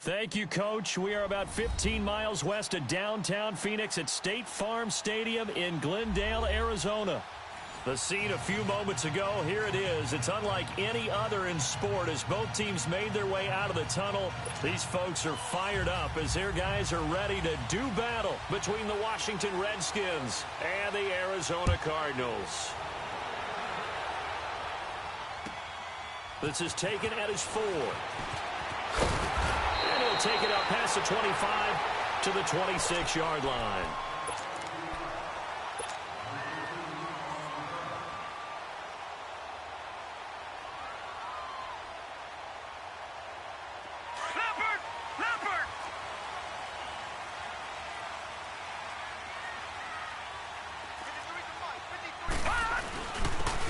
Thank you, Coach. We are about 15 miles west of downtown Phoenix at State Farm Stadium in Glendale, Arizona. The scene a few moments ago, here it is. It's unlike any other in sport as both teams made their way out of the tunnel. These folks are fired up as their guys are ready to do battle between the Washington Redskins and the Arizona Cardinals. This is taken at his 4. And he'll take it up past the 25 to the 26-yard line.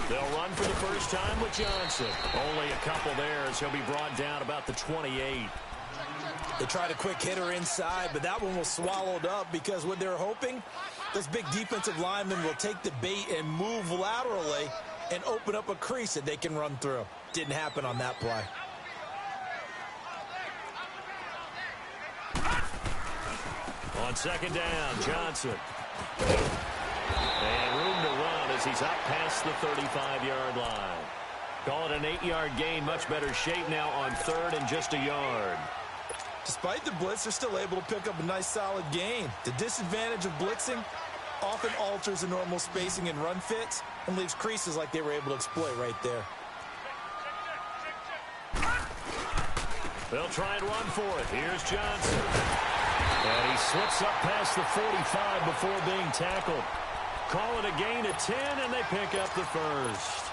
They'll run for the first time with Johnson. Only a couple there as he'll be brought down about the 28. They tried a quick hitter inside, but that one was swallowed up because what they're hoping, those big defensive linemen will take the bait and move laterally and open up a crease that they can run through. Didn't happen on that play. On second down, Johnson. And room to run as he's out past the 35-yard line. Call it an 8-yard gain. Much better shape now on third and just a yard. Despite the blitz, they're still able to pick up a nice solid gain. The disadvantage of blitzing often alters the normal spacing and run fits and leaves creases like they were able to exploit right there. They'll try and run for it. Here's Johnson. And he slips up past the 45 before being tackled. Call it a gain of 10, and they pick up the first.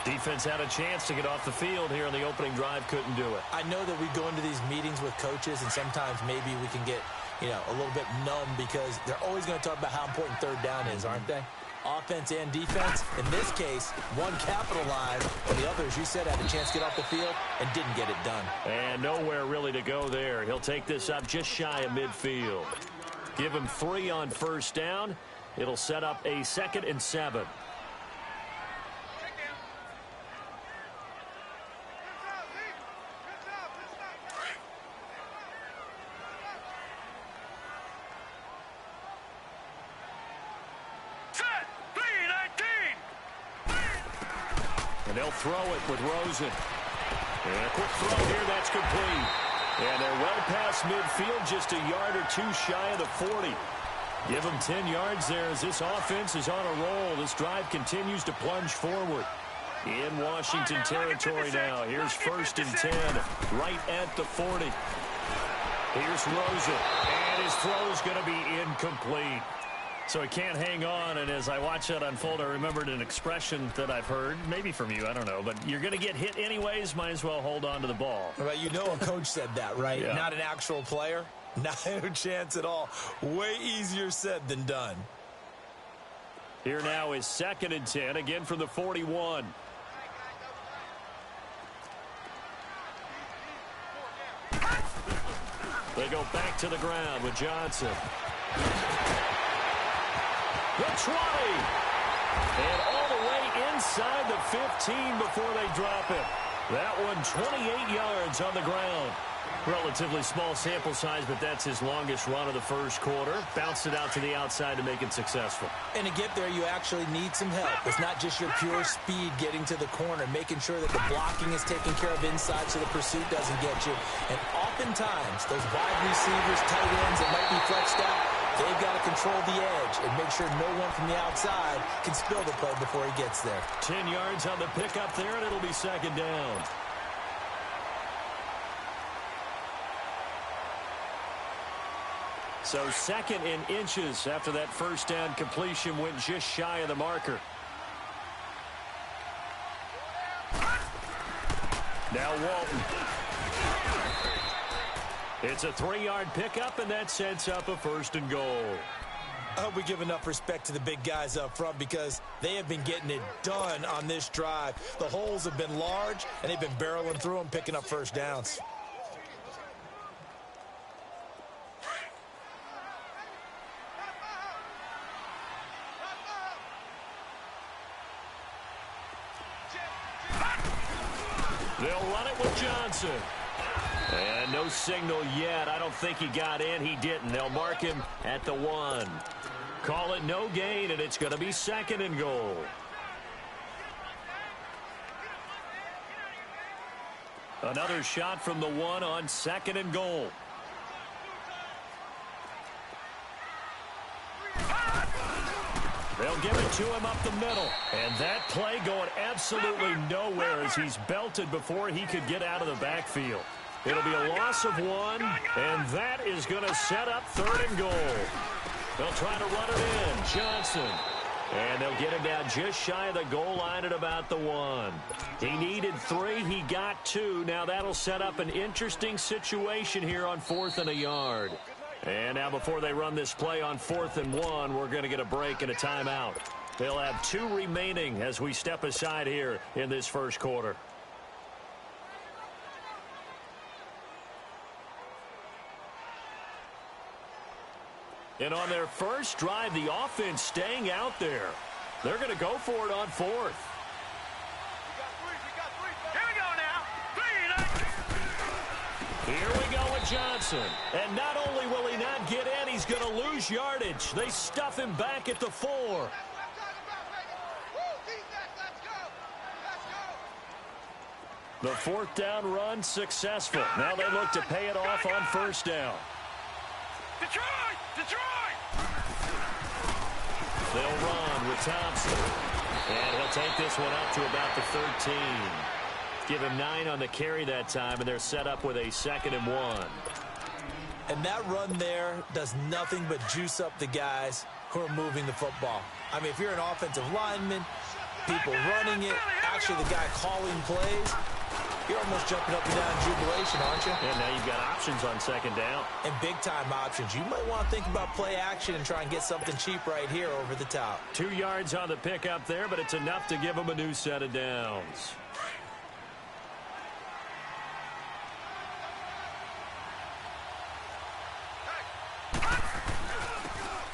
Defense had a chance to get off the field here on the opening drive, couldn't do it. I know that we go into these meetings with coaches, and sometimes maybe we can get, a little bit numb because they're always going to talk about how important third down is, aren't they? Offense and defense. In this case, one capitalized, and the other, as you said, had a chance to get off the field and didn't get it done. And nowhere really to go there. He'll take this up just shy of midfield. Give him 3 on first down. It'll set up a 2nd and 7. And they'll throw it with Rosen. And a quick throw here, that's complete. And they're well past midfield, just a yard or 2 shy of the 40. Give them 10 yards there as this offense is on a roll. This drive continues to plunge forward. In Washington territory now. Here's 1st and 10, right at the 40. Here's Rosen, and his throw is going to be incomplete. So he can't hang on, and as I watch that unfold, I remembered an expression that I've heard, maybe from you, I don't know, but you're going to get hit anyways, might as well hold on to the ball. Well, a coach said that, right? Yeah. Not an actual player. Not a chance at all. Way easier said than done. Here now is 2nd and 10, again from the 41. They go back to the ground with Johnson. The 20. And all the way inside the 15 before they drop it. That one 28 yards on the ground. Relatively small sample size, but that's his longest run of the first quarter. Bounced it out to the outside to make it successful. And to get there, you actually need some help. It's not just your pure speed getting to the corner, making sure that the blocking is taken care of inside so the pursuit doesn't get you. And oftentimes, those wide receivers, tight ends that might be flexed out, they've got to control the edge and make sure no one from the outside can spill the play before he gets there. 10 yards on the pickup there, and it'll be 2nd down. So 2nd in inches after that first down completion went just shy of the marker. Now Walton. It's a 3-yard pickup, and that sets up a 1st and goal. I hope we give enough respect to the big guys up front because they have been getting it done on this drive. The holes have been large, and they've been barreling through them, picking up first downs. They'll run it with Johnson. And no signal yet. I don't think he got in. He didn't. They'll mark him at the 1. Call it no gain, and it's going to be 2nd and goal. Another shot from the 1 on 2nd and goal. They'll give it to him up the middle. And that play going absolutely nowhere as he's belted before he could get out of the backfield. It'll be a loss of 1, and that is going to set up 3rd and goal. They'll try to run it in. Johnson. And they'll get him down just shy of the goal line at about the 1. He needed 3. He got 2. Now that'll set up an interesting situation here on 4th and a yard. And now before they run this play on 4th and 1, we're going to get a break and a timeout. They'll have 2 remaining as we step aside here in this first quarter. And on their first drive, the offense staying out there. They're going to go for it on 4th. Here we go with Johnson. And not only will he not get in, he's going to lose yardage. They stuff him back at the 4. The 4th down run successful. Now they look to pay it off on 1st down. Detroit! They'll run with Thompson. And he'll take this one up to about the 13. Give him 9 on the carry that time, and they're set up with a 2nd and 1. And that run there does nothing but juice up the guys who are moving the football. I mean, if you're an offensive lineman, people running it, actually the guy calling plays, you're almost jumping up and down in jubilation, aren't you? And now you've got options on 2nd down. And big-time options. You might want to think about play action and try and get something cheap right here over the top. 2 yards on the pickup there, but it's enough to give them a new set of downs.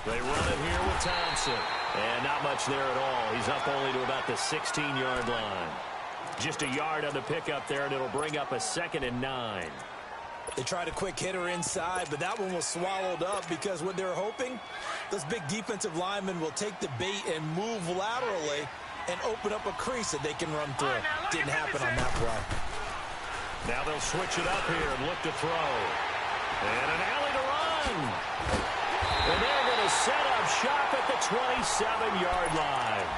They run it here with Thompson. And not much there at all. He's up only to about the 16-yard line. Just a yard on the pickup there, and it'll bring up a 2nd and 9. They tried a quick hitter inside, but that one was swallowed up because what they're hoping, those big defensive linemen will take the bait and move laterally and open up a crease that they can run through. Didn't happen on that play. Now they'll switch it up here and look to throw. And an alley to run. And they're going to set up shop at the 27-yard line.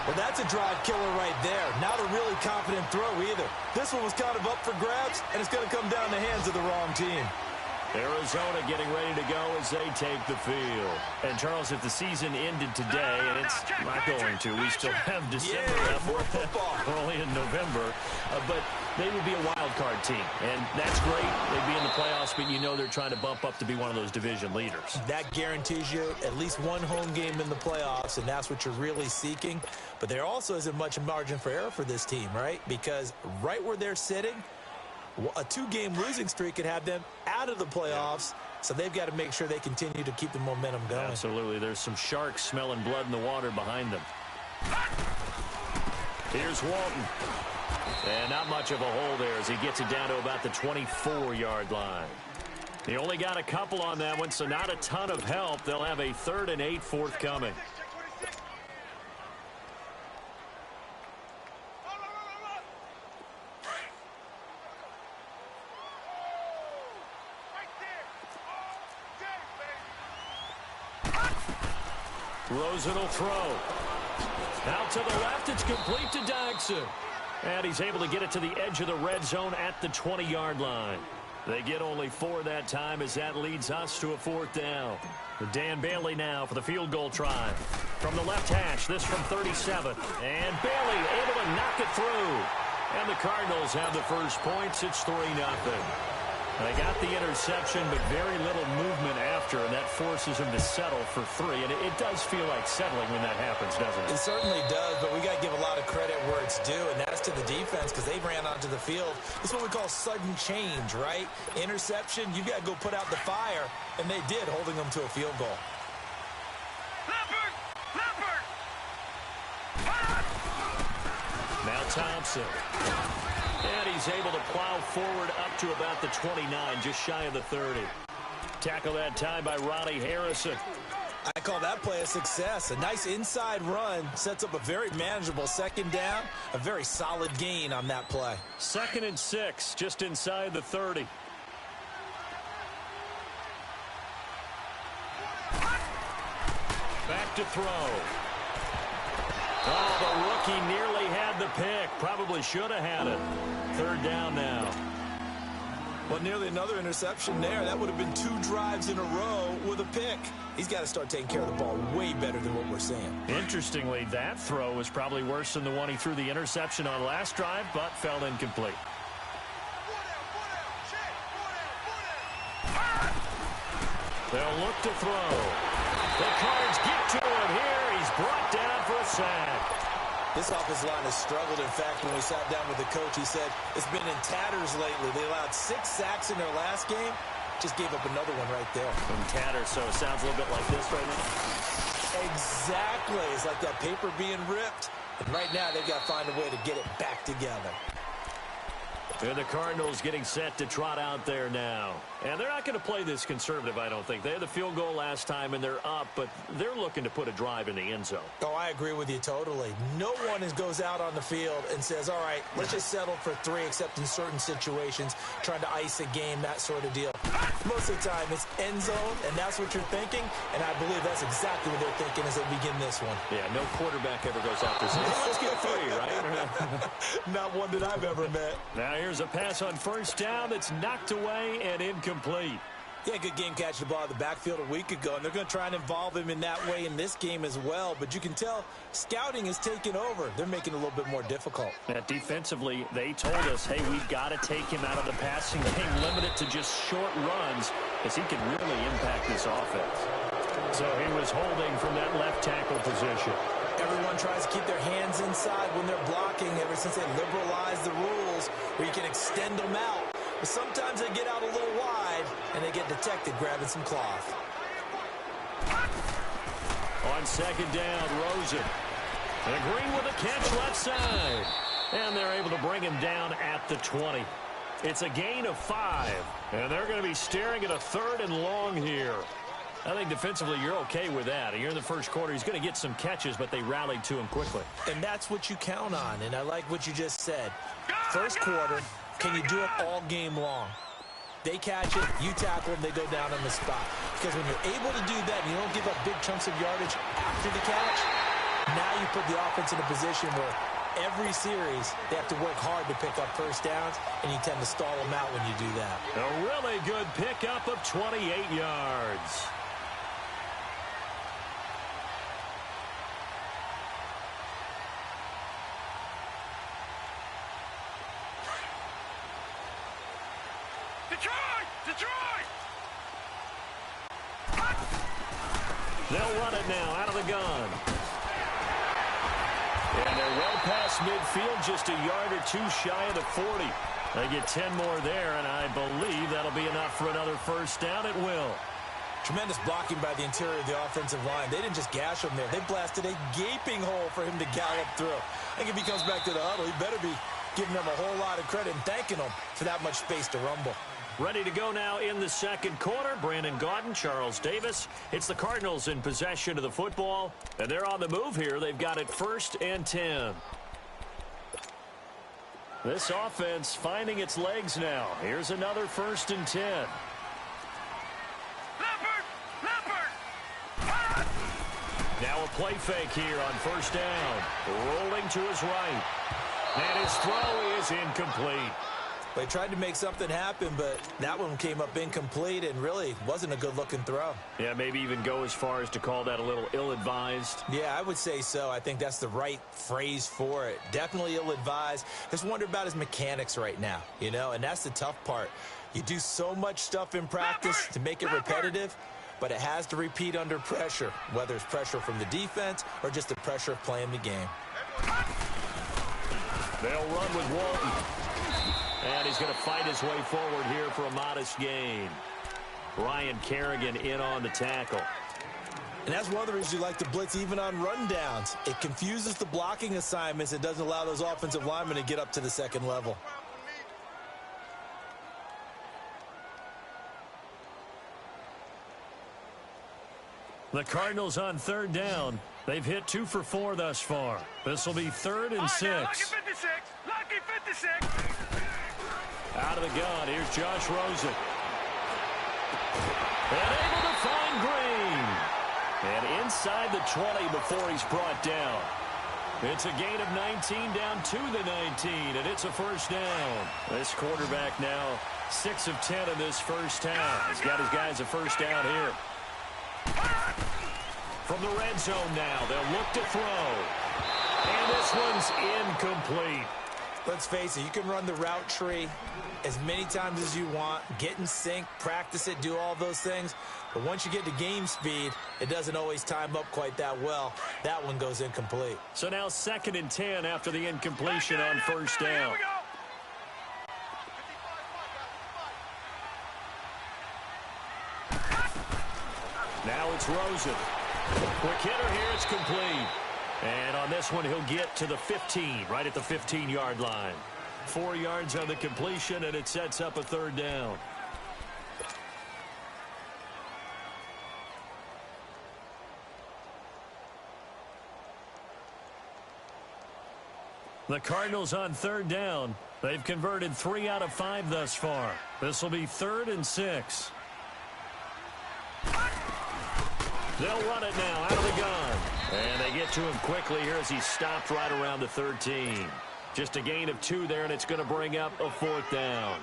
Well, that's a drive killer right there. Not a really confident throw either. This one was kind of up for grabs, and it's going to come down the hands of the wrong team. Arizona getting ready to go as they take the field. And, Charles, if the season ended today, and it's not going to, we still have December left. More football. We're only in November. But they would be a wild card team, and that's great. They'd be in the playoffs, but you know they're trying to bump up to be one of those division leaders. That guarantees you at least one home game in the playoffs, and that's what you're really seeking. But there also isn't much margin for error for this team, right? Because right where they're sitting, a 2-game losing streak could have them out of the playoffs, so they've got to make sure they continue to keep the momentum going. Absolutely. There's some sharks smelling blood in the water behind them. Here's Walton. And not much of a hole there as he gets it down to about the 24-yard line. He only got a couple on that one, so not a ton of help. They'll have a 3rd and 8 forthcoming. Rosen will throw. Out to the left, it's complete to Dodson. And he's able to get it to the edge of the red zone at the 20-yard line. They get only 4 that time as that leads us to a 4th down. Dan Bailey now for the field goal try. From the left hash, this from 37. And Bailey able to knock it through. And the Cardinals have the first points. It's 3-0. They got the interception, but very little movement after, and that forces him to settle for 3. And it does feel like settling when that happens, doesn't it? It certainly does, but we got to give a lot of credit where it's due, and that's to the defense because they ran onto the field. This is what we call sudden change, right? Interception, you've got to go put out the fire, and they did, holding them to a field goal. Now Thompson. And he's able to plow forward up to about the 29, just shy of the 30. Tackle that time by Ronnie Harrison. I call that play a success. A nice inside run sets up a very manageable second down. A very solid gain on that play. 2nd and 6, just inside the 30. Back to throw. Oh, the rookie nearly had the pick. Probably should have had it. 3rd down now. Well, nearly another interception there. That would have been 2 drives in a row with a pick. He's got to start taking care of the ball way better than what we're seeing. Interestingly, that throw was probably worse than the one he threw the interception on last drive, but fell incomplete. They'll look to throw. The Cards get to him here. He's brought down for a sack. This offensive line has struggled. In fact, when we sat down with the coach, he said it's been in tatters lately. They allowed 6 sacks in their last game. Just gave up another one right there. In tatters, so it sounds a little bit like this right now. Exactly. It's like that paper being ripped. And right now, they've got to find a way to get it back together. And the Cardinals getting set to trot out there now. And they're not going to play this conservative, I don't think. They had the field goal last time, and they're up, but they're looking to put a drive in the end zone. Oh, I agree with you totally. No one goes out on the field and says, all right, let's just settle for 3, except in certain situations, trying to ice a game, that sort of deal. Most of the time, it's end zone, and that's what you're thinking, and I believe that's exactly what they're thinking as they begin this one. Yeah, no quarterback ever goes out there saying, hey, let's get 3, right? Not one that I've ever met. Now here's a pass on 1st down that's knocked away and incomplete. Yeah, good game catching the ball in the backfield a week ago, and they're going to try and involve him in that way in this game as well. But you can tell scouting is taking over. They're making it a little bit more difficult. Yeah, defensively, they told us, hey, we've got to take him out of the passing game, limit it to just short runs, because he can really impact this offense. So he was holding from that left tackle position. Everyone tries to keep their hands inside when they're blocking ever since they liberalized the rules where you can extend them out. But sometimes they get out a little wide, and they get detected grabbing some cloth. On 2nd down, Rosen. And Green with a catch left side. And they're able to bring him down at the 20. It's a gain of 5. And they're going to be staring at a 3rd and long here. I think defensively you're okay with that. Here in the first quarter, he's going to get some catches, but they rallied to him quickly. And that's what you count on, and I like what you just said. First quarter, can you do it all game long? They catch it, you tackle them, they go down on the spot. Because when you're able to do that and you don't give up big chunks of yardage after the catch, now you put the offense in a position where every series they have to work hard to pick up 1st downs, and you tend to stall them out when you do that. A really good pickup of 28 yards. Detroit! They'll run it now out of the gun. And they're well past midfield, just a yard or 2 shy of the 40. They get 10 more there, and I believe that'll be enough for another 1st down. It will. Tremendous blocking by the interior of the offensive line. They didn't just gash him there. They blasted a gaping hole for him to gallop through. I think if he comes back to the huddle, he better be giving them a whole lot of credit and thanking them for that much space to rumble. Ready to go now in the 2nd quarter. Brandon Gaudin, Charles Davis. It's the Cardinals in possession of the football, and they're on the move here. They've got it 1st and 10. This offense finding its legs now. Here's another 1st and 10. Now a play fake here on 1st down. Rolling to his right. And his throw is incomplete. They tried to make something happen, but that one came up incomplete and really wasn't a good-looking throw. Yeah, maybe even go as far as to call that a little ill-advised. Yeah, I would say so. I think that's the right phrase for it. Definitely ill-advised. Just wonder about his mechanics right now, you know, and that's the tough part. You do so much stuff in practice to make it repetitive, but it has to repeat under pressure, whether it's pressure from the defense or just the pressure of playing the game. They'll run with Walton. And he's going to fight his way forward here for a modest gain. Ryan Kerrigan in on the tackle. And that's one of the reasons you like to blitz even on rundowns. It confuses the blocking assignments and doesn't allow those offensive linemen to get up to the 2nd level. The Cardinals on third down. They've hit 2 for 4 thus far. This will be 3rd and 6. Lucky 56. Lucky 56. Out of the gun, here's Josh Rosen. And able to find Green. And inside the 20 before he's brought down. It's a gain of 19 down to the 19, and it's a first down. This quarterback now 6 of 10 in this first half. He's got his guys a first down here. From the red zone now, they'll look to throw. And this one's incomplete. Let's face it, you can run the route tree as many times as you want, get in sync, practice it, do all those things. But once you get to game speed, it doesn't always time up quite that well. That one goes incomplete. So now 2nd and 10 after the incompletion on first down. Now it's Rosen. Quick hitter here, it's complete. And on this one, he'll get to the 15, right at the 15-yard line. 4 yards on the completion, and it sets up a 3rd down. The Cardinals on 3rd down. They've converted 3 out of 5 thus far. This will be 3rd and 6. They'll run it now out of the gun. And they get to him quickly here as he stopped right around the 13. Just a gain of 2 there, and it's going to bring up a 4th down.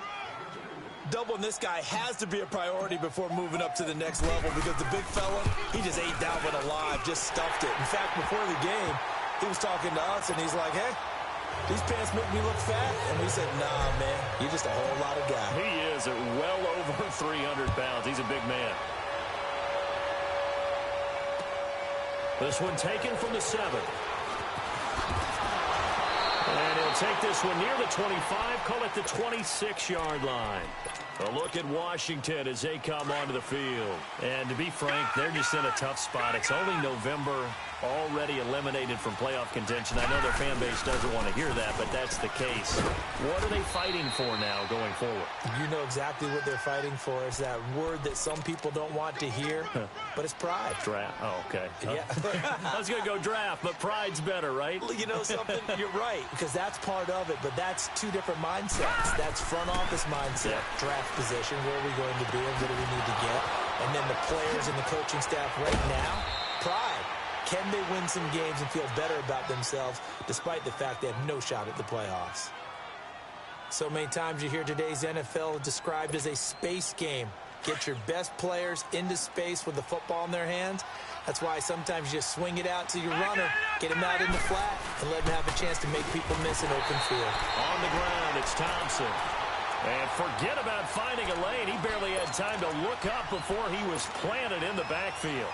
Doubling this guy has to be a priority before moving up to the next level because the big fella, he just ate that one alive, just stuffed it. In fact, before the game, he was talking to us, and he's like, hey, these pants make me look fat. And we said, nah, man, you're just a whole lot of guy. He is at well over 300 pounds. He's a big man. This one taken from the 7. And he'll take this one near the 25, call it the 26-yard line. A look at Washington as they come onto the field. And to be frank, they're just in a tough spot. It's only November, already eliminated from playoff contention. I know their fan base doesn't want to hear that, but that's the case. What are they fighting for now going forward? You know exactly what they're fighting for. It's that word that some people don't want to hear, but it's pride. Draft. Oh, okay. Yeah. I was going to go draft, but pride's better, right? You know something? You're right, because that's part of it, but that's 2 different mindsets. That's front office mindset, draft position, where are we going to be and what do we need to get? And then the players and the coaching staff right now, pride. Can they win some games and feel better about themselves despite the fact they have no shot at the playoffs? So many times you hear today's NFL described as a space game. Get your best players into space with the football in their hands. That's why sometimes you just swing it out to your runner, get him out in the flat, and let him have a chance to make people miss an open field. On the ground, it's Thompson. And forget about finding a lane. He barely had time to look up before he was planted in the backfield.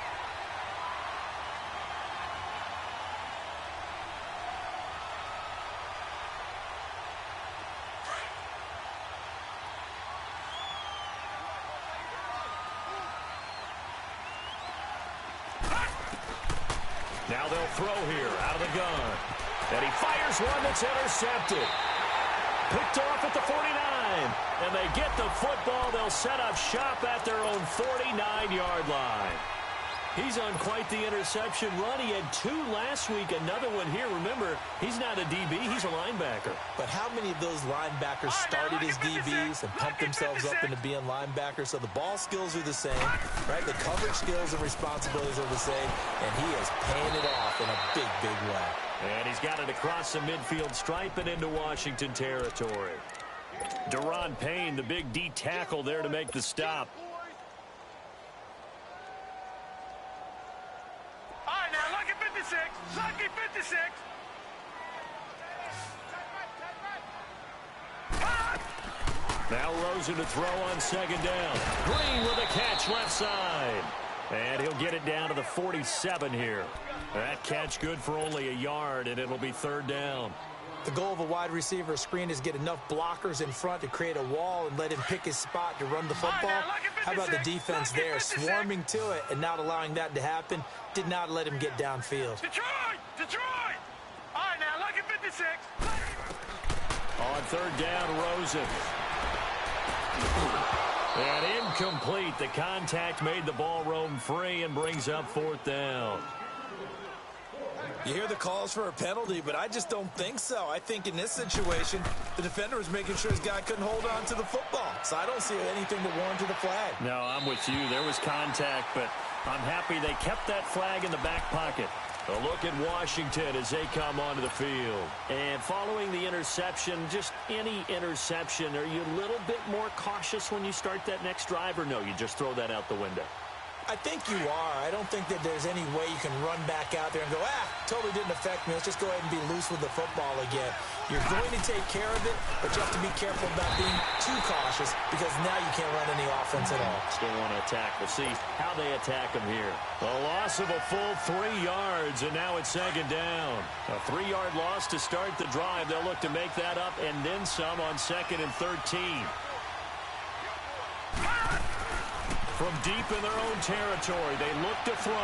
Now they'll throw here out of the gun. And he fires one that's intercepted. Picked off at the 49. And they get the football. They'll set up shop at their own 49-yard line. He's on quite the interception run. He had 2 last week, another one here. Remember, he's not a DB, he's a linebacker. But how many of those linebackers started as DBs and pumped themselves up into being linebackers? So the ball skills are the same, right? The coverage skills and responsibilities are the same, and he is paying it off in a big, big way. And he's got it across the midfield stripe and into Washington territory. Deron Payne, the big D tackle there to make the stop. All right, now, lucky 56. Lucky 56. Now Rosen to throw on second down. Green with a catch left side. And he'll get it down to the 47 here. That catch good for only a yard, and it'll be third down. The goal of a wide receiver screen is get enough blockers in front to create a wall and let him pick his spot to run the football. How about the defense there, swarming to it and not allowing that to happen? Did not let him get downfield. Detroit! Detroit! All right, now, lucky 56. On third down, Rosen. And incomplete. The contact made the ball roam free and brings up fourth down. You hear the calls for a penalty, but I just don't think so. I think in this situation, the defender was making sure his guy couldn't hold on to the football. So I don't see anything that warranted the flag. No, I'm with you. There was contact, but I'm happy they kept that flag in the back pocket. A look at Washington as they come onto the field. And following the interception, just any interception, are you a little bit more cautious when you start that next drive, or no, you just throw that out the window? I think you are. I don't think that there's any way you can run back out there and go, totally didn't affect me. Let's just go ahead and be loose with the football again. You're going to take care of it, but you have to be careful about being too cautious because now you can't run any offense at all. Still want to attack. We'll see how they attack them here. A loss of a full 3 yards, and now it's second down. A 3-yard loss to start the drive. They'll look to make that up and then some on 2nd and 13. From deep in their own territory, they look to throw.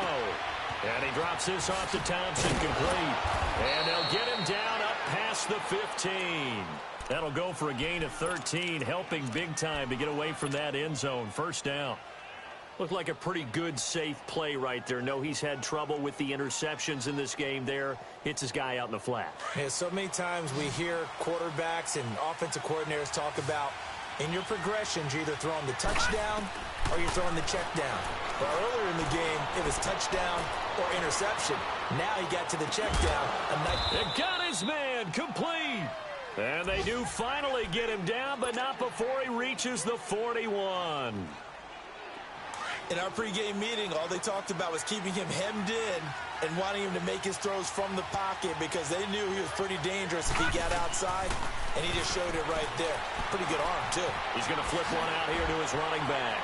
And he drops this off to Thompson, complete. And they'll get him down up past the 15. That'll go for a gain of 13, helping big time to get away from that end zone. First down. Looked like a pretty good, safe play right there. No, he's had trouble with the interceptions in this game there. Hits his guy out in the flat. Yeah, so many times we hear quarterbacks and offensive coordinators talk about in your progressions, you're either throwing the touchdown or you're throwing the check down. But earlier in the game, it was touchdown or interception. Now he got to the check down. They got his man, complete. And they do finally get him down, but not before he reaches the 41. In our pregame meeting, all they talked about was keeping him hemmed in and wanting him to make his throws from the pocket because they knew he was pretty dangerous if he got outside, and he just showed it right there. Pretty good arm, too. He's going to flip one out here to his running back.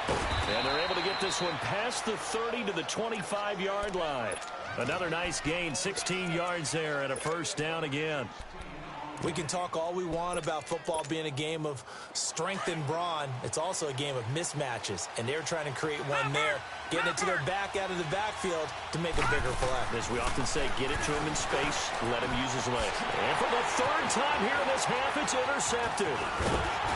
And they're able to get this one past the 30 to the 25-yard line. Another nice gain, 16 yards there, and a first down again. We can talk all we want about football being a game of strength and brawn. It's also a game of mismatches, and they're trying to create one there, getting it to their back out of the backfield to make a bigger play. As we often say, get it to him in space, let him use his legs. And for the 3rd time here in this half, it's intercepted.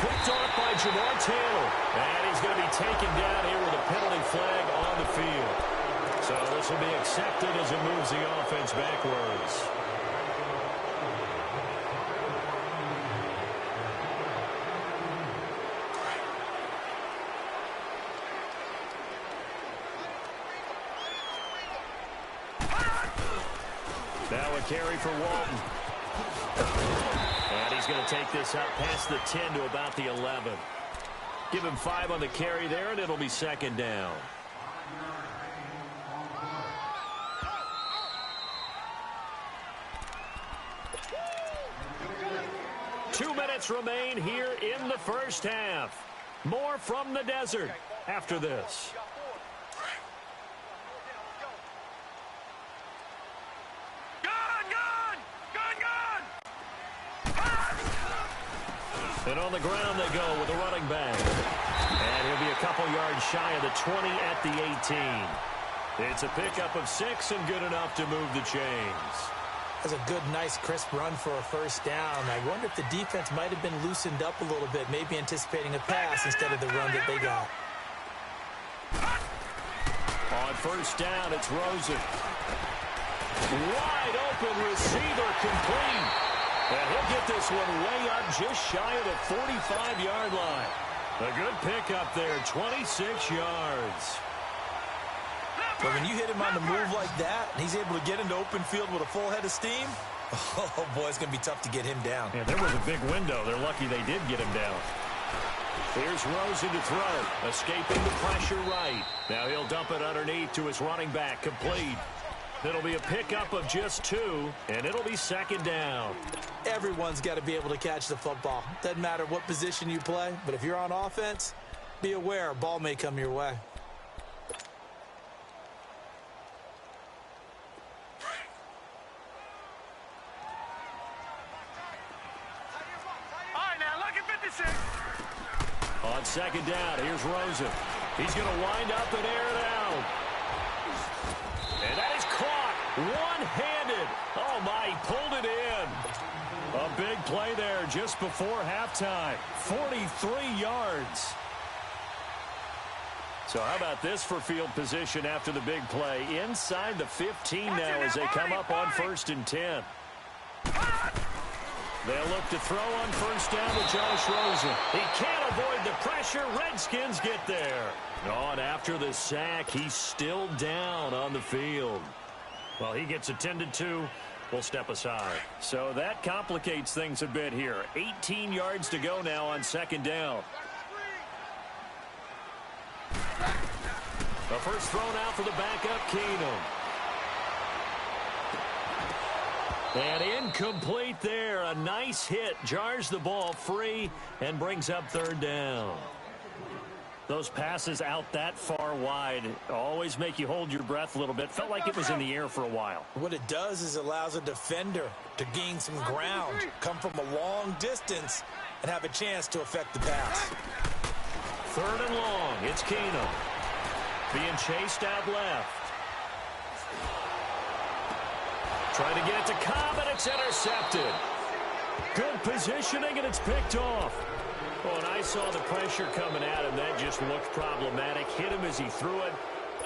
Picked off by Jamar Taylor, and he's going to be taken down here with a penalty flag on the field. So this will be accepted as it moves the offense backwards. Now a carry for Walton. And he's going to take this up past the 10 to about the 11. Give him 5 on the carry there, and it'll be second down. Two minutes remain here in the first half. More from the desert after this. And on the ground they go with a running back. And he'll be a couple yards shy of the 20 at the 18. It's a pickup of 6 and good enough to move the chains. That's a good, nice, crisp run for a first down. I wonder if the defense might have been loosened up a little bit, maybe anticipating a pass instead of the run that they got. On first down, it's Rosen. Wide open receiver, complete. And he'll get this one way up just shy of the 45-yard line. A good pickup there, 26 yards. But when you hit him on the move like that, and he's able to get into open field with a full head of steam, oh, boy, it's going to be tough to get him down. Yeah, there was a big window. They're lucky they did get him down. Here's Rosen to throw, escaping the pressure right. Now he'll dump it underneath to his running back, complete. It'll be a pickup of just 2, and it'll be second down. Everyone's got to be able to catch the football. Doesn't matter what position you play, but if you're on offense, be aware a ball may come your way. All right, now, look at 56. On second down, here's Rosen. He's going to wind up and air it out. And that is caught one-handed. Oh, my, he pulled it in. A big play there just before halftime. 43 yards. So how about this for field position after the big play? Inside the 15 now as they come up on 1st and 10. They'll look to throw on 1st down to Josh Rosen. He can't avoid the pressure. Redskins get there. Oh, and after the sack, he's still down on the field. Well, he gets attended to. We'll step aside. So that complicates things a bit here. 18 yards to go now on 2nd down. The first throw now for the backup, Keenum. And incomplete there. A nice hit. Jars the ball free and brings up 3rd down. Those passes out that far wide always make you hold your breath a little bit. Felt like it was in the air for a while. What it does is allows a defender to gain some ground, come from a long distance, and have a chance to affect the pass. 3rd and long. It's Keenum. Being chased out left. Trying to get it to Cobb, and it's intercepted. Good positioning, and it's picked off. Oh, and I saw the pressure coming at him. That just looked problematic. Hit him as he threw it,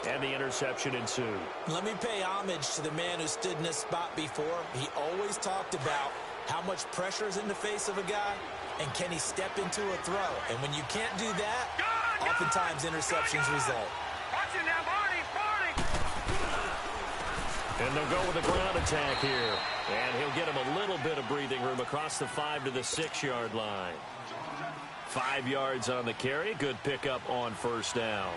and the interception ensued. Let me pay homage to the man who stood in this spot before. He always talked about how much pressure is in the face of a guy, and can he step into a throw. And when you can't do that, oftentimes interceptions result. And they'll go with a ground attack here. And he'll get him a little bit of breathing room across the 5 to the 6-yard line. 5 yards on the carry. Good pickup on 1st down.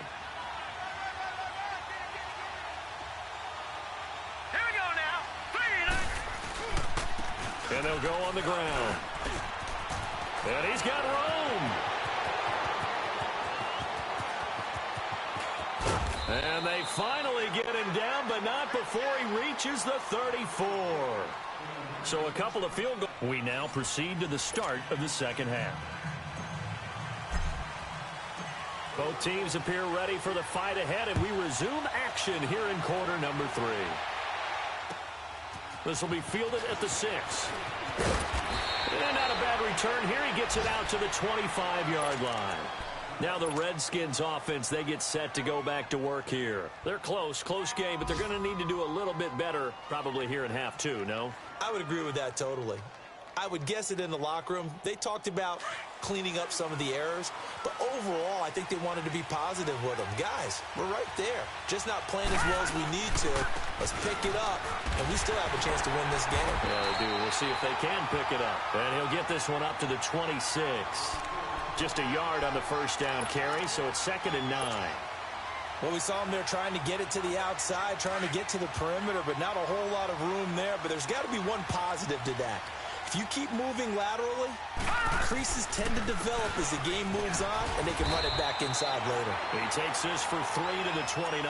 Here we go now. 3. And they'll go on the ground. And he's got room. And they finally get him down, but not before he reaches the 34. So a couple of field goals. We now proceed to the start of the 2nd half. Both teams appear ready for the fight ahead, and we resume action here in quarter number 3. This will be fielded at the 6. And not a bad return here. He gets it out to the 25-yard line. Now the Redskins offense, they get set to go back to work here. They're close game, but they're going to need to do a little bit better probably here in half 2, no? I would agree with that totally. I would guess it in the locker room. They talked about cleaning up some of the errors, but overall, I think they wanted to be positive with them. Guys, we're right there. Just not playing as well as we need to. Let's pick it up, and we still have a chance to win this game. Yeah, they do. We'll see if they can pick it up. And he'll get this one up to the 26. Just a yard on the 1st down carry, so it's 2nd and 9. Well, we saw him there trying to get it to the outside, trying to get to the perimeter, but not a whole lot of room there. But there's got to be one positive to that. If you keep moving laterally, creases tend to develop as the game moves on, and they can run it back inside later. He takes this for 3 to the 29.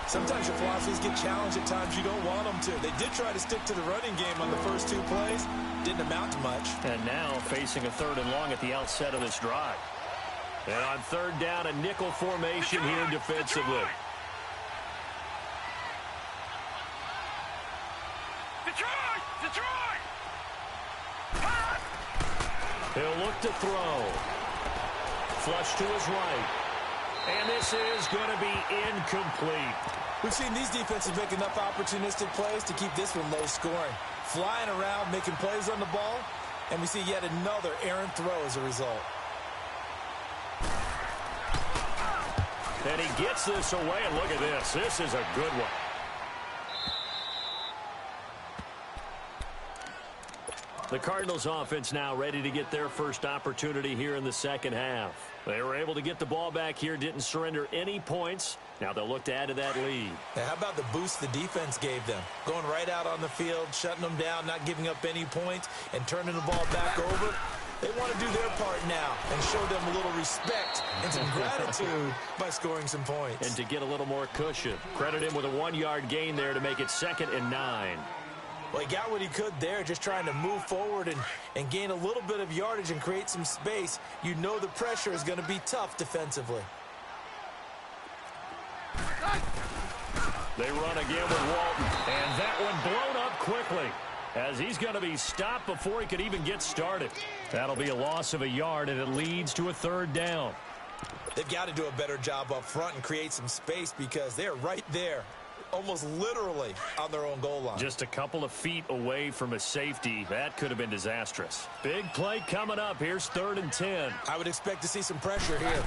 Sometimes your philosophies get challenged at times you don't want them to. They did try to stick to the running game on the first 2 plays. Didn't amount to much. And now facing a 3rd and long at the outset of this drive. And on 3rd down, a nickel formation here defensively. Detroit! He'll look to throw. Flush to his right. And this is going to be incomplete. We've seen these defenses make enough opportunistic plays to keep this one low scoring. Flying around, making plays on the ball, and we see yet another errant throw as a result. And he gets this away, and look at this. This is a good one. The Cardinals offense now ready to get their first opportunity here in the 2nd half. They were able to get the ball back here, didn't surrender any points. Now they'll look to add to that lead. Now, how about the boost the defense gave them? Going right out on the field, shutting them down, not giving up any points, and turning the ball back over. They want to do their part now and show them a little respect and some gratitude by scoring some points. And to get a little more cushion. Credit him with a 1-yard gain there to make it 2nd and 9. Well, he got what he could there, just trying to move forward and gain a little bit of yardage and create some space. You know the pressure is going to be tough defensively. They run again with Walton, and that one blown up quickly as he's going to be stopped before he could even get started. That'll be a loss of a yard, and it leads to a 3rd down. They've got to do a better job up front and create some space because they're right there, almost literally on their own goal line. Just a couple of feet away from a safety. That could have been disastrous. Big play coming up. Here's 3rd and 10. I would expect to see some pressure here.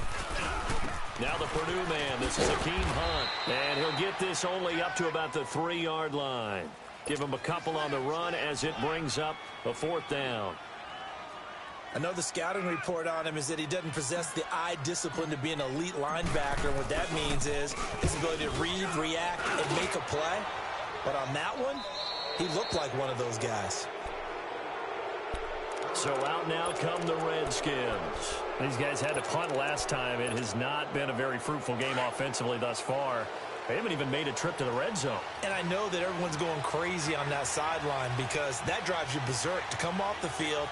Now the Purdue man. This is Akeem Hunt. And he'll get this only up to about the 3-yard line. Give him a couple on the run as it brings up a 4th down. I know the scouting report on him is that he doesn't possess the eye discipline to be an elite linebacker. What that means is his ability to read, react, and make a play. But on that one, he looked like one of those guys. So out now come the Redskins. These guys had to punt last time. It has not been a very fruitful game offensively thus far. They haven't even made a trip to the red zone. And I know that everyone's going crazy on that sideline because that drives you berserk to come off the field,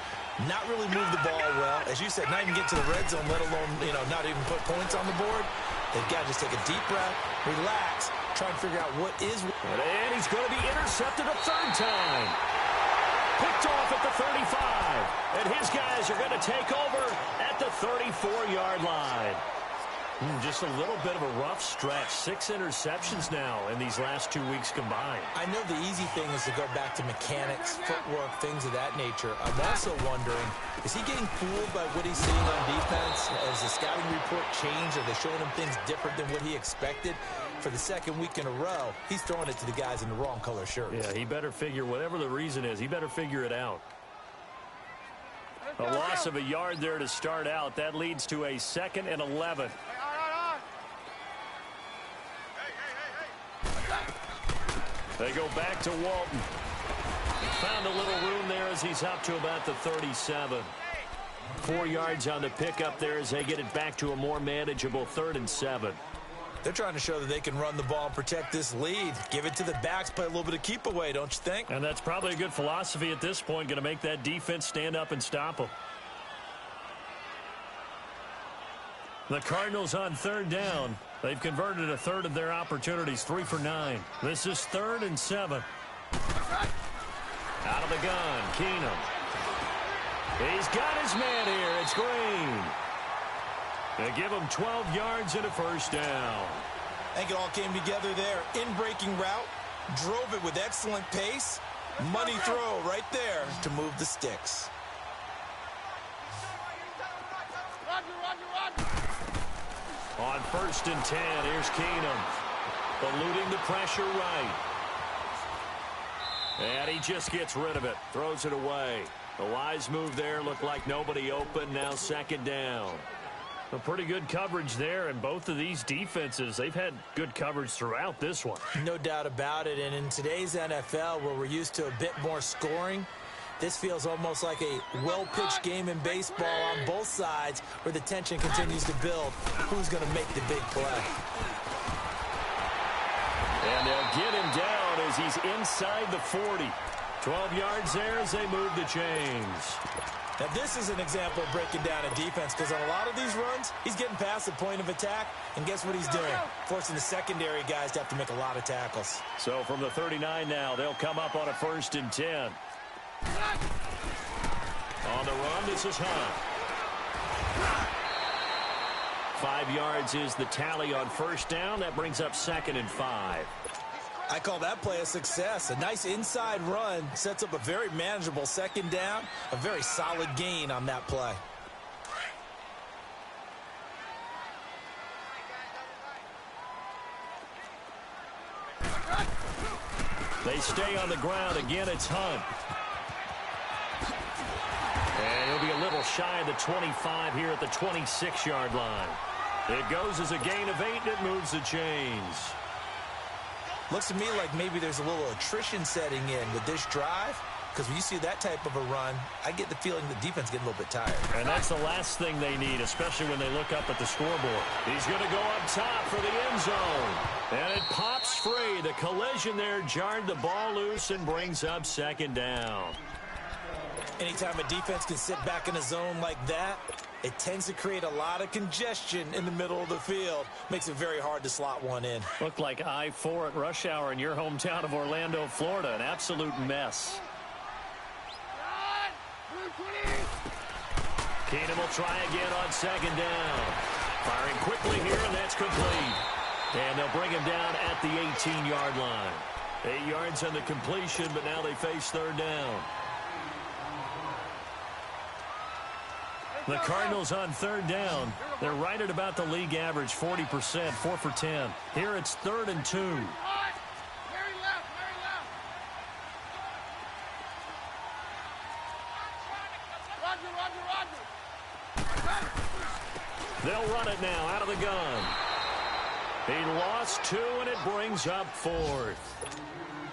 not really move the ball well. As you said, not even get to the red zone, let alone, not even put points on the board. They've got to just take a deep breath, relax, try and figure out what is. And he's going to be intercepted a 3rd time. Picked off at the 35. And his guys are going to take over at the 34-yard line. Just a little bit of a rough stretch. 6 interceptions now in these last 2 weeks combined. I know the easy thing is to go back to mechanics, footwork, things of that nature. I'm also wondering, is he getting fooled by what he's seeing on defense? Has the scouting report changed? Are they showing him things different than what he expected? For the 2nd week in a row, he's throwing it to the guys in the wrong color shirts. Yeah, he better figure, whatever the reason is, he better figure it out. A loss of a yard there to start out. That leads to a 2nd and 11. They go back to Walton. Found a little room there as he's up to about the 37. 4 yards on the pickup there as they get it back to a more manageable 3rd and 7. They're trying to show that they can run the ball and protect this lead. Give it to the backs, play a little bit of keep away, don't you think? And that's probably a good philosophy at this point, going to make that defense stand up and stop them. The Cardinals on 3rd down. They've converted a 1/3 of their opportunities, 3 for 9. This is 3rd and 7. Out of the gun, Keenum. He's got his man here. It's Green. They give him 12 yards and a 1st down. I think it all came together there. In-breaking route, drove it with excellent pace. Money throw right there to move the sticks. On 1st and 10, here's Keenum. Eluding the pressure right. And he just gets rid of it. Throws it away. The wise move there. Looked like nobody open. Now 2nd down. A pretty good coverage there. And both of these defenses, they've had good coverage throughout this one. No doubt about it. And in today's NFL, where we're used to a bit more scoring, this feels almost like a well-pitched game in baseball on both sides where the tension continues to build. Who's going to make the big play? And they'll get him down as he's inside the 40. 12 yards there as they move the chains. Now, this is an example of breaking down a defense because on a lot of these runs, he's getting past the point of attack, and guess what he's doing? Forcing the secondary guys to have to make a lot of tackles. So from the 39 now, they'll come up on a 1st and 10. On the run, this is Hunt. 5 yards is the tally on 1st down. That brings up 2nd and 5. I call that play a success. A nice inside run sets up a very manageable 2nd down. A very solid gain on that play. They stay on the ground. Again, it's Hunt. And he'll be a little shy of the 25 here at the 26-yard line. It goes as a gain of 8, and it moves the chains. Looks to me like maybe there's a little attrition setting in with this drive. Because when you see that type of a run, I get the feeling the defense getting a little bit tired. And that's the last thing they need, especially when they look up at the scoreboard. He's going to go up top for the end zone. And it pops free. The collision there jarred the ball loose and brings up 2nd down. Anytime a defense can sit back in a zone like that, it tends to create a lot of congestion in the middle of the field. Makes it very hard to slot one in. Looked like I-4 at rush hour in your hometown of Orlando, Florida. An absolute mess. Keenum will try again on 2nd down. Firing quickly here, and that's complete. And they'll bring him down at the 18-yard line. 8 yards on the completion, but now they face third down. The Cardinals on third down. They're right at about the league average, 40%, 4 for 10. Here it's 3rd and 2. They'll run it now out of the gun. He lost 2, and it brings up 4th.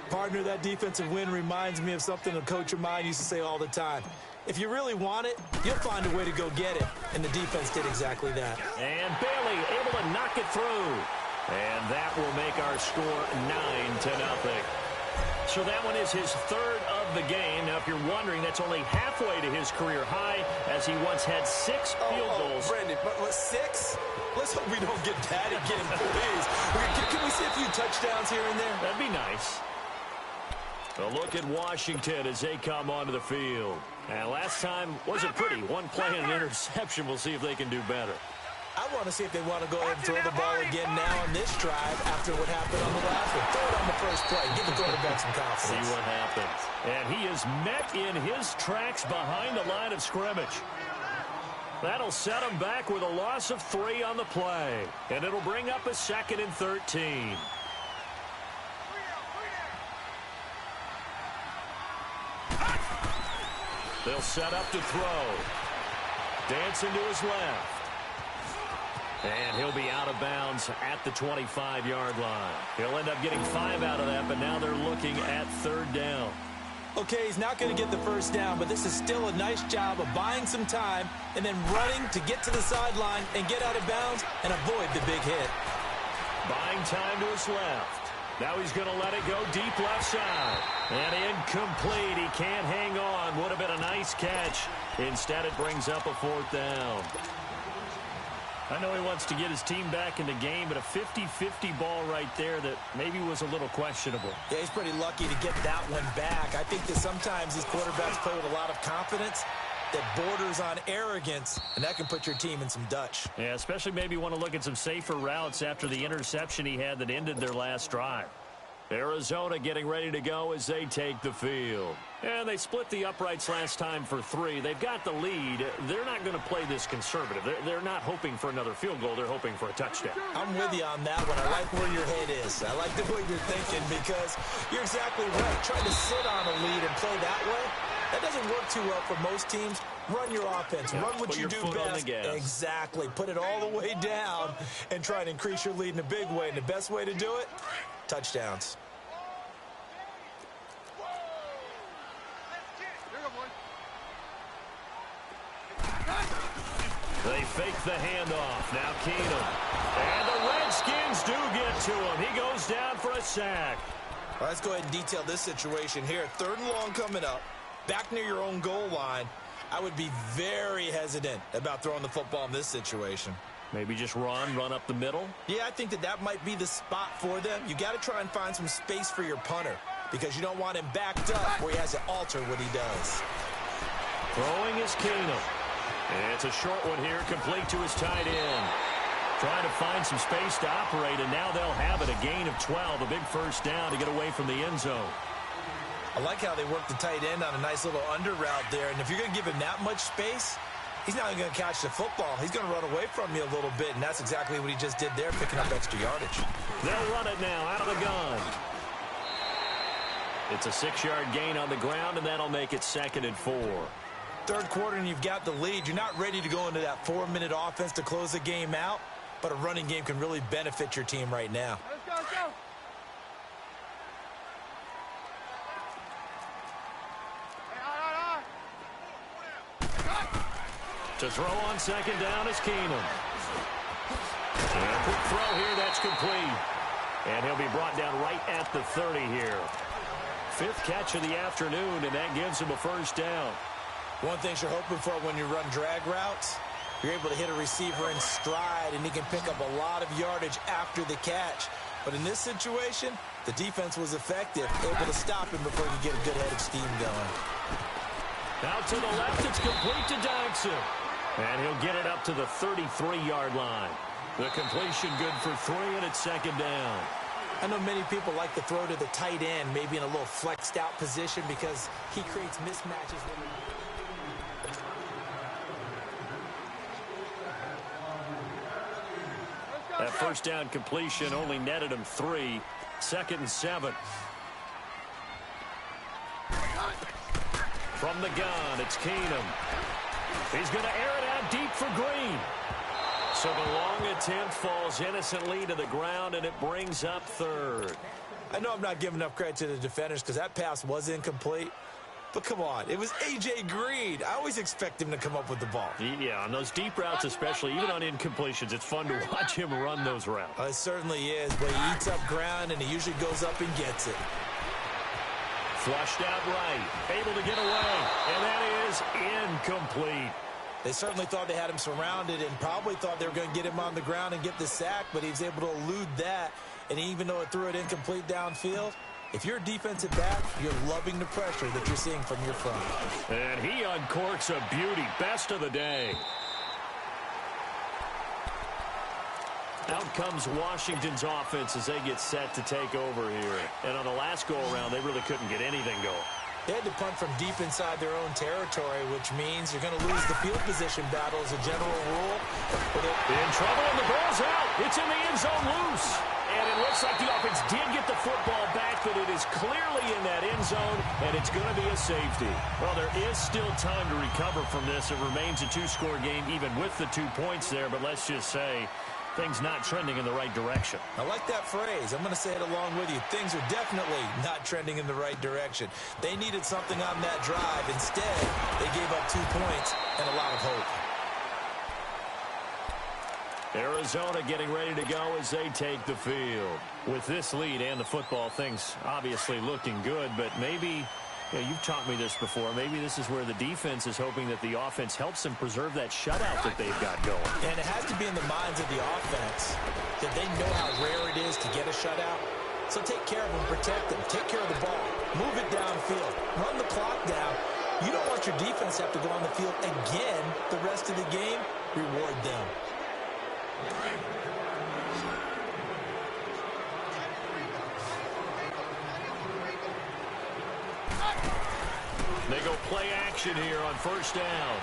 Partner, that defensive win reminds me of something a coach of mine used to say all the time. If you really want it, you'll find a way to go get it. And the defense did exactly that. And Bailey able to knock it through. And that will make our score 9-0. So that one is his 3rd of the game. Now, if you're wondering, that's only halfway to his career high, as he once had 6 field goals. Brandon, but 6? Let's hope we don't get that again, please. Can we see a few touchdowns here and there? That'd be nice. A look at Washington as they come onto the field. And last time wasn't pretty. One play and an interception. We'll see if they can do better. I want to see if they want to go ahead and throw the ball again now on this drive after what happened on the last one. Throw it on the first play. Give the quarterback some confidence. See what happens. And he is met in his tracks behind the line of scrimmage. That'll set him back with a loss of 3 on the play. And it'll bring up a 2nd and 13. They'll set up to throw. Dancing to his left. And he'll be out of bounds at the 25-yard line. He'll end up getting 5 out of that, but now they're looking at 3rd down. Okay, he's not going to get the first down, but this is still a nice job of buying some time and then running to get to the sideline and get out of bounds and avoid the big hit. Buying time to his left. Now he's going to let it go deep left side. And incomplete. He can't hang on. Would have been a nice catch. Instead, it brings up a 4th down. I know he wants to get his team back in the game, but a 50-50 ball right there that maybe was a little questionable. Yeah, he's pretty lucky to get that one back. I think that sometimes these quarterbacks play with a lot of confidence that borders on arrogance, and that can put your team in some Dutch. Yeah, especially maybe want to look at some safer routes after the interception he had that ended their last drive. Arizona getting ready to go as they take the field. And they split the uprights last time for 3. They've got the lead. They're not going to play this conservative. They're not hoping for another field goal. They're hoping for a touchdown. I'm with you on that one. I like where your head is. I like the way you're thinking because you're exactly right. Trying to sit on a lead and play that way, that doesn't work too well for most teams. Run your offense. Run what you do best. Exactly. Put it all the way down and try and increase your lead in a big way. And the best way to do it, touchdowns. They fake the handoff. Now Keenum. And the Redskins do get to him. He goes down for a sack. Well, let's go ahead and detail this situation here. 3rd and long coming up. Back near your own goal line. I would be very hesitant about throwing the football in this situation. Maybe just run up the middle? Yeah, I think that might be the spot for them. You got to try and find some space for your punter because you don't want him backed up where he has to alter what he does. Throwing is Keenum. It's a short one here, complete to his tight end. Trying to find some space to operate, and now they'll have it. A gain of 12, a big first down to get away from the end zone. I like how they work the tight end on a nice little under route there, and if you're going to give him that much space, he's not going to catch the football. He's going to run away from you a little bit, and that's exactly what he just did there, picking up extra yardage. They'll run it now out of the gun. It's a 6-yard gain on the ground, and that'll make it 2nd and 4. 3rd quarter, and you've got the lead. You're not ready to go into that 4-minute offense to close the game out, but a running game can really benefit your team right now. Let's go, let's go. To throw on 2nd down is Keenum. And a quick throw here, that's complete. And he'll be brought down right at the 30 here. 5th catch of the afternoon, and that gives him a first down. One thing you're hoping for when you run drag routes, you're able to hit a receiver in stride, and he can pick up a lot of yardage after the catch. But in this situation, the defense was effective, able to stop him before he could get a good head of steam going. Out to the left, it's complete to Dodson. And he'll get it up to the 33-yard line. The completion good for 3, and it's second down. I know many people like to throw to the tight end, maybe in a little flexed out position because he creates mismatches. That first down completion only netted him 3. Second and 7. From the gun, it's Keenum. He's going to air it out deep for Green. So the long attempt falls innocently to the ground, and it brings up third. I know I'm not giving enough credit to the defenders because that pass was incomplete. But come on, it was A.J. Green. I always expect him to come up with the ball. Yeah, on those deep routes especially, even on incompletions, it's fun to watch him run those routes. It certainly is, but he eats up ground, and he usually goes up and gets it. Flushed out right, able to get away, and that is incomplete. They certainly thought they had him surrounded and probably thought they were going to get him on the ground and get the sack, but he was able to elude that, and even though it threw it incomplete downfield, if you're a defensive back, you're loving the pressure that you're seeing from your front. And he uncorks a beauty. Best of the day. Out comes Washington's offense as they get set to take over here. And on the last go-around, they really couldn't get anything going. They had to punt from deep inside their own territory, which means you're going to lose the field position battle as a general rule. In trouble, and the ball's out. It's in the end zone loose. And it looks like the offense did get the football back, but it is clearly in that end zone, and it's going to be a safety. Well, there is still time to recover from this. It remains a 2-score game, even with the 2 points there, but let's just say things not trending in the right direction. I like that phrase. I'm going to say it along with you. Things are definitely not trending in the right direction. They needed something on that drive. Instead, they gave up 2 points and a lot of hope. Arizona getting ready to go as they take the field. With this lead and the football, things obviously looking good, but maybe, you've taught me this before, maybe this is where the defense is hoping that the offense helps them preserve that shutout that they've got going. And it has to be in the minds of the offense that they know how rare it is to get a shutout. So take care of them, protect them, take care of the ball, move it downfield, run the clock down. You don't want your defense to have to go on the field again the rest of the game. Reward them. They go play action here on first down.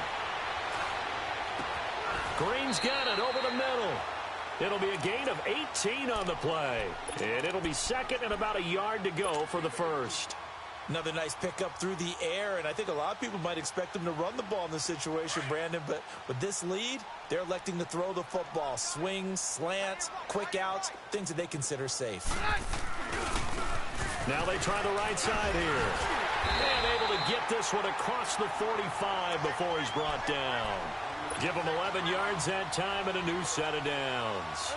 Green's got it over the middle. It'll be a gain of 18 on the play. And it'll be second and about a yard to go for the first. Another nice pickup through the air, and I think a lot of people might expect them to run the ball in this situation, Brandon, but with this lead, they're electing to throw the football. Swings, slants, quick outs, things that they consider safe. Now they try the right side here. And able to get this one across the 45 before he's brought down. Give him 11 yards that time and a new set of downs.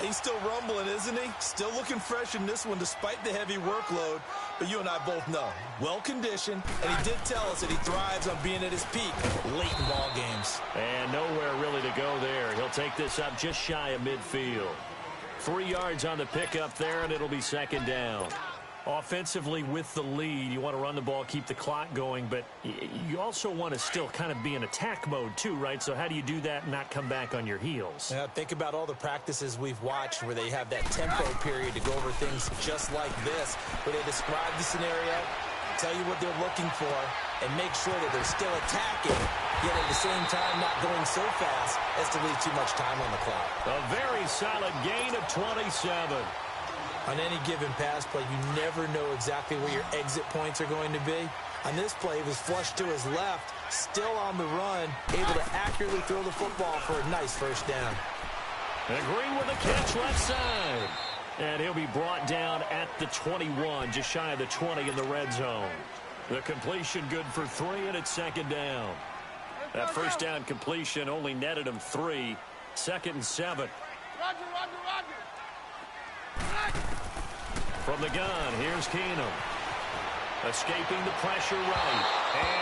He's still rumbling, isn't he? Still looking fresh in this one despite the heavy workload. But you and I both know, well-conditioned, and he did tell us that he thrives on being at his peak late in ball games. And nowhere really to go there. He'll take this up just shy of midfield. 3 yards on the pickup there, and it'll be second down. Offensively with the lead, you want to run the ball, keep the clock going, but you also want to still kind of be in attack mode too, right? So how do you do that and not come back on your heels? Yeah, think about all the practices we've watched where they have that tempo period to go over things just like this, where they describe the scenario, tell you what they're looking for, and make sure that they're still attacking, yet at the same time not going so fast as to leave too much time on the clock. A very solid gain of 27. On any given pass play, you never know exactly where your exit points are going to be. On this play, he was flushed to his left, still on the run, able to accurately throw the football for a nice first down. And Green with a catch left side. And he'll be brought down at the 21, just shy of the 20 in the red zone. The completion good for 3, and it's second down. That first down completion only netted him 3. Second and 7. Roger, Roger, Roger. From the gun, here's Keenum. Escaping the pressure right.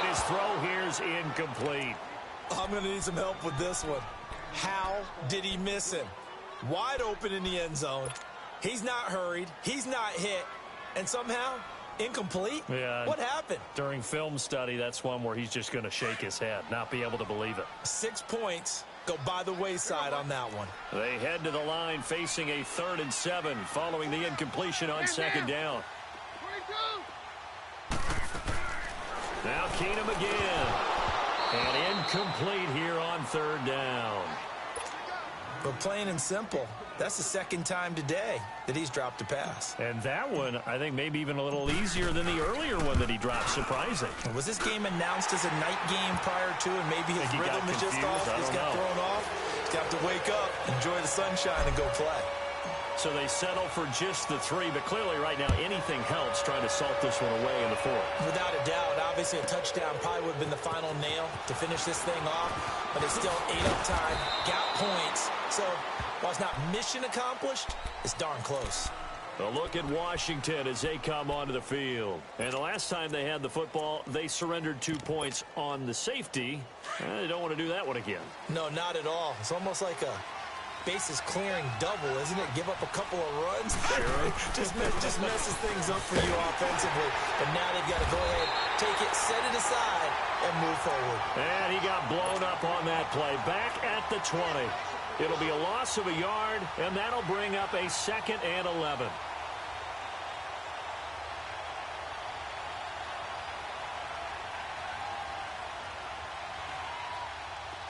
And his throw here's incomplete. I'm going to need some help with this one. How did he miss him? Wide open in the end zone. He's not hurried. He's not hit. And somehow, Incomplete? Yeah. What happened? During film study, that's one where he's just going to shake his head, not be able to believe it. 6 points go by the wayside on that one. They head to the line facing a 3rd and 7 following the incompletion on 2nd down. Now Keenum again. And incomplete here on 3rd down. But plain and simple, that's the 2nd time today that he's dropped a pass. And that one, I think, maybe even a little easier than the earlier one that he dropped. Surprising. Was this game announced as a night game prior to, and maybe his rhythm is just off? He's got thrown off. He's got to wake up, enjoy the sunshine, and go play. So they settle for just the 3, but clearly right now anything helps trying to salt this one away in the 4th. Without a doubt, obviously a touchdown probably would have been the final nail to finish this thing off, but it's still 8 up time, got points. So while it's not mission accomplished, it's darn close. A look at Washington as they come onto the field. And the last time they had the football, they surrendered 2 points on the safety. They don't want to do that one again. No, not at all. It's almost like a bases clearing double, isn't it? Give up a couple of runs. Sure. just messes things up for you offensively. But now they've got to go ahead, take it, set it aside, and move forward. And he got blown up on that play. Back at the 20. It'll be a loss of a yard, and that'll bring up a 2nd and 11.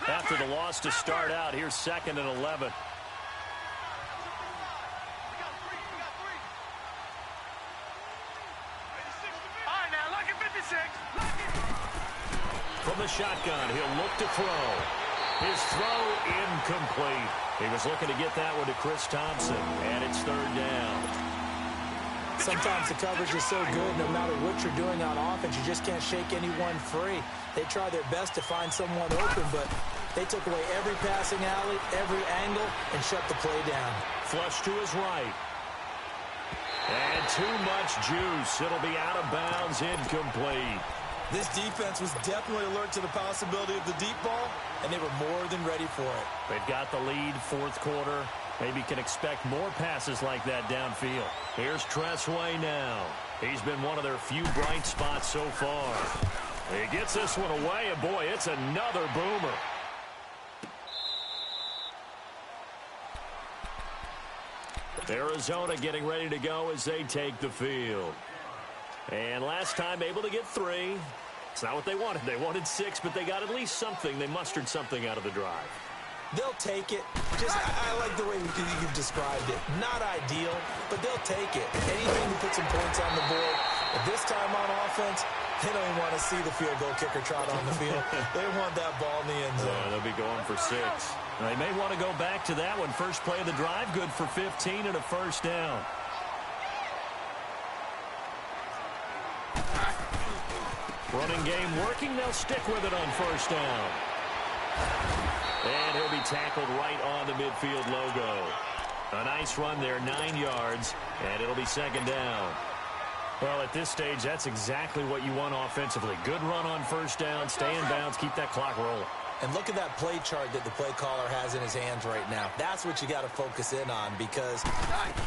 After the loss to start out, here's 2nd and 11. All right, now, look at 56. From the shotgun, he'll look to throw. His throw incomplete. He was looking to get that one to Chris Thompson, and it's 3rd down. Sometimes the coverage is so good, no matter what you're doing on offense, you just can't shake anyone free. They try their best to find someone open, but they took away every passing alley, every angle, and shut the play down. Flush to his right. And too much juice. It'll be out of bounds, incomplete. This defense was definitely alert to the possibility of the deep ball, and they were more than ready for it. They've got the lead, 4th quarter. Maybe can expect more passes like that downfield. Here's Tressway now. He's been one of their few bright spots so far. He gets this one away, and boy, it's another boomer. Arizona getting ready to go as they take the field. And last time able to get 3. It's not what they wanted. They wanted 6, but they got at least something. They mustered something out of the drive. They'll take it. I like the way you've described it. Not ideal, but they'll take it. Anything to put some points on the board. But this time on offense, they don't even want to see the field goal kicker trot on the field. They want that ball in the end zone. Yeah, they'll be going for 6. They may want to go back to that one. First play of the drive, good for 15 and a 1st down. Running game working. They'll stick with it on 1st down. And he'll be tackled right on the midfield logo. A nice run there, 9 yards, and it'll be 2nd down. Well, at this stage, that's exactly what you want offensively. Good run on 1st down, stay in bounds, keep that clock rolling. And look at that play chart that the play caller has in his hands right now. That's what you got to focus in on, because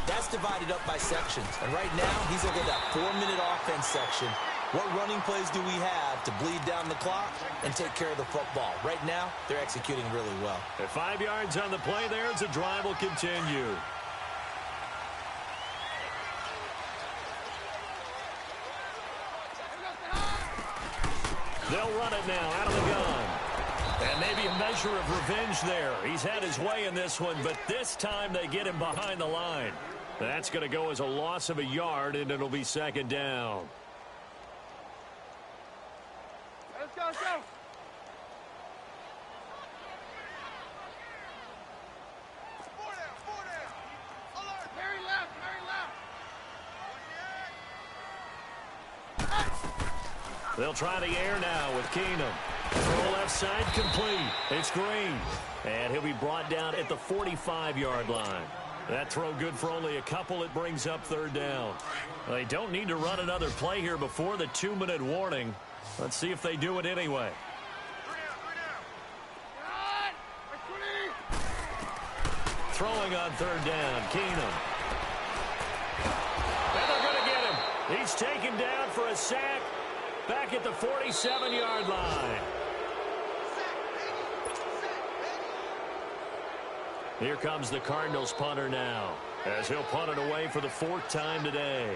that's divided up by sections. And right now, he's looking at that 4-minute offense section. What running plays do we have to bleed down the clock and take care of the football? Right now, they're executing really well. At 5 yards on the play there, as the drive will continue. They'll run it now out of the gun. And maybe a measure of revenge there. He's had his way in this one, but this time they get him behind the line. That's going to go as a loss of a yard, and it'll be 2nd down. Let's go, let's go. Four down. Alert. Very left. They'll try the air now with Keenum. Throw left side complete. It's Green. And he'll be brought down at the 45-yard line. That throw good for only a couple. It brings up 3rd down. They don't need to run another play here before the 2-minute warning. Let's see if they do it anyway. Throwing on 3rd down, Keenum. And they're going to get him. He's taken down for a sack back at the 47-yard line. Here comes the Cardinals punter now, as he'll punt it away for the 4th time today.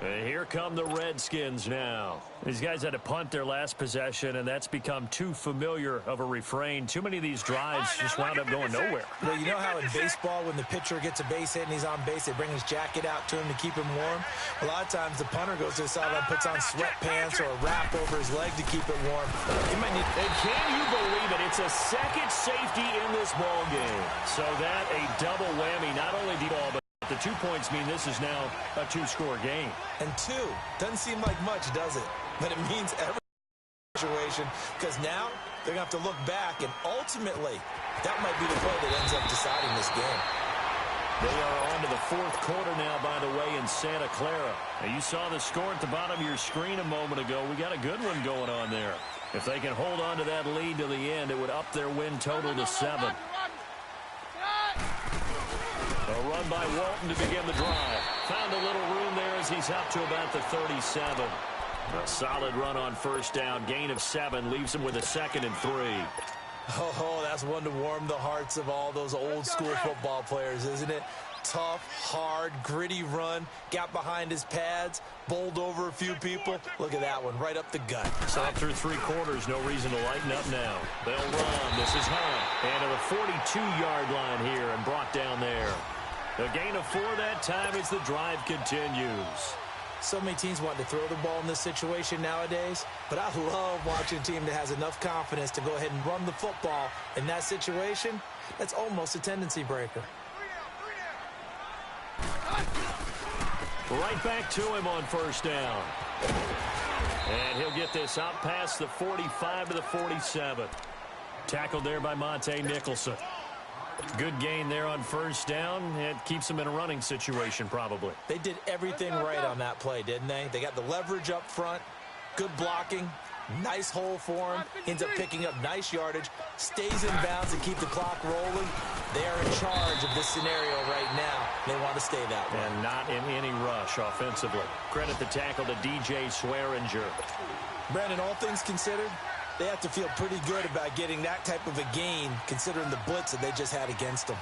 And here come the Redskins now. These guys had to punt their last possession, and that's become too familiar of a refrain. Too many of these drives just wound up going nowhere. Well, you know how in baseball, when the pitcher gets a base hit and he's on base, they bring his jacket out to him to keep him warm? A lot of times the punter goes to the sideline, puts on sweatpants or a wrap over his leg to keep it warm. He might need... And can you believe it? It's a second safety in this ball game. So that a double whammy, not only the ball, but the 2 points mean this is now a 2-score game. And 2 doesn't seem like much, does it? But it means every situation, because now they're going to have to look back, and ultimately that might be the play that ends up deciding this game. They are on to the 4th quarter now, by the way, in Santa Clara. Now, you saw the score at the bottom of your screen a moment ago. We got a good one going on there. If they can hold on to that lead to the end, it would up their win total to 7. A run by Walton to begin the drive. Found a little room there as he's up to about the 37. A solid run on first down. Gain of 7 leaves him with a 2nd and 3. Oh, that's one to warm the hearts of all those old school football players, isn't it? Tough, hard, gritty run. Got behind his pads. Bowled over a few people. Look at that one, right up the gut. So up through 3 quarters, no reason to lighten up now. They'll run. This is Hunt. And to the 42-yard line here and brought down there. A gain of 4 that time as the drive continues. So many teams want to throw the ball in this situation nowadays, but I love watching a team that has enough confidence to go ahead and run the football. In that situation, that's almost a tendency breaker. Right back to him on first down. And he'll get this out past the 45 to the 47. Tackled there by Monte Nicholson. Good gain there on first down. It keeps them in a running situation probably. They did everything right on that play, didn't they? They got the leverage up front, good blocking, nice hole for him, ends up picking up nice yardage, stays in bounds and keep the clock rolling. They are in charge of this scenario right now. They want to stay that way. And not in any rush offensively. Credit the tackle to DJ Swearinger. Brandon, all things considered, they have to feel pretty good about getting that type of a gain considering the blitz that they just had against them.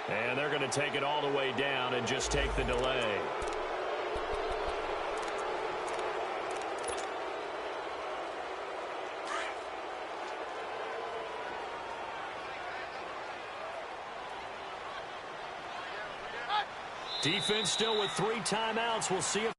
And they're going to take it all the way down and just take the delay. Defense still with 3 timeouts. We'll see if